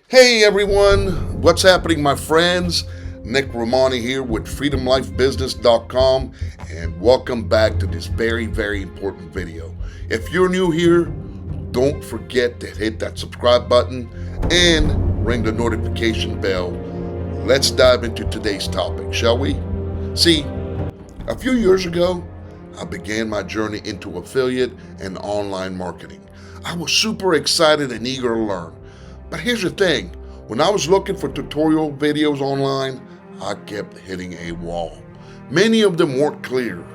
Hey everyone, what's happening, my friends? Nick Rehmani here with freedomlifebusiness.com, and welcome back to this very important video. If you're new here, don't forget to hit that subscribe button and ring the notification bell. Let's dive into today's topic, shall we? See, a few years ago, I began my journey into affiliate and online marketing. I was super excited and eager to learn. But here's the thing, when I was looking for tutorial videos online, I kept hitting a wall. Many of them weren't clear,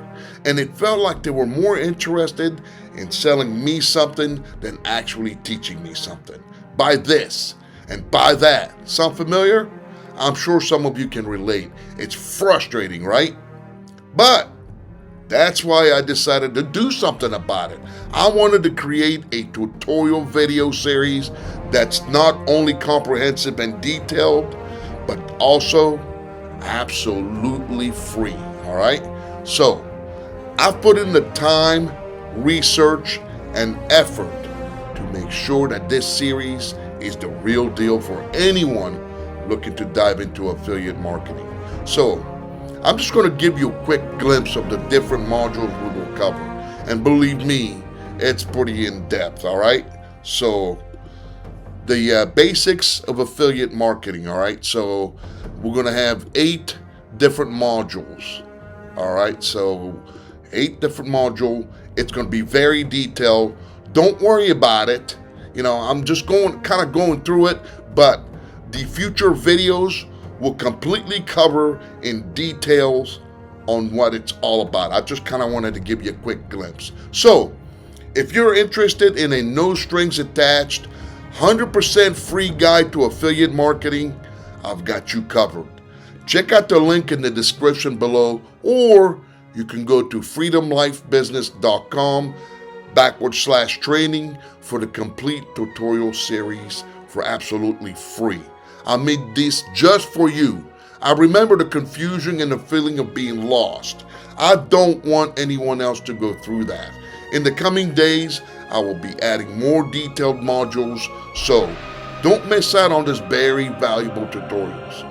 and it felt like they were more interested in selling me something than actually teaching me something. Buy this and buy that. Sound familiar? I'm sure some of you can relate. It's frustrating, right? But that's why I decided to do something about it. I wanted to create a tutorial video series that's not only comprehensive and detailed, but also absolutely free. All right? So, I've put in the time, research, and effort to make sure that this series is the real deal for anyone looking to dive into affiliate marketing. So, I'm just going to give you a quick glimpse of the different modules we will cover. And believe me, it's pretty in-depth, all right? So, the basics of affiliate marketing, all right? So, we're going to have 8 different modules, all right? So, 8 different modules. It's going to be very detailed. Don't worry about it. You know, I'm just kind of going through it, but the future videos will completely cover in details on what it's all about. I just kind of wanted to give you a quick glimpse. So, if you're interested in a no strings attached, 100% free guide to affiliate marketing, I've got you covered. Check out the link in the description below, or you can go to freedomlifebusiness.com/training for the complete tutorial series for absolutely free. I made this just for you. I remember the confusion and the feeling of being lost. I don't want anyone else to go through that. In the coming days, I will be adding more detailed modules, so don't miss out on this very valuable tutorials.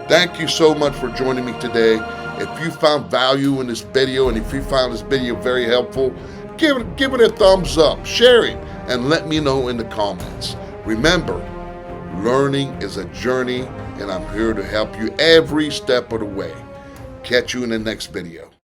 Thank you so much for joining me today. If you found value in this video, and if you found this video very helpful, give it a thumbs up, share it, and let me know in the comments. Remember, learning is a journey, and I'm here to help you every step of the way. Catch you in the next video.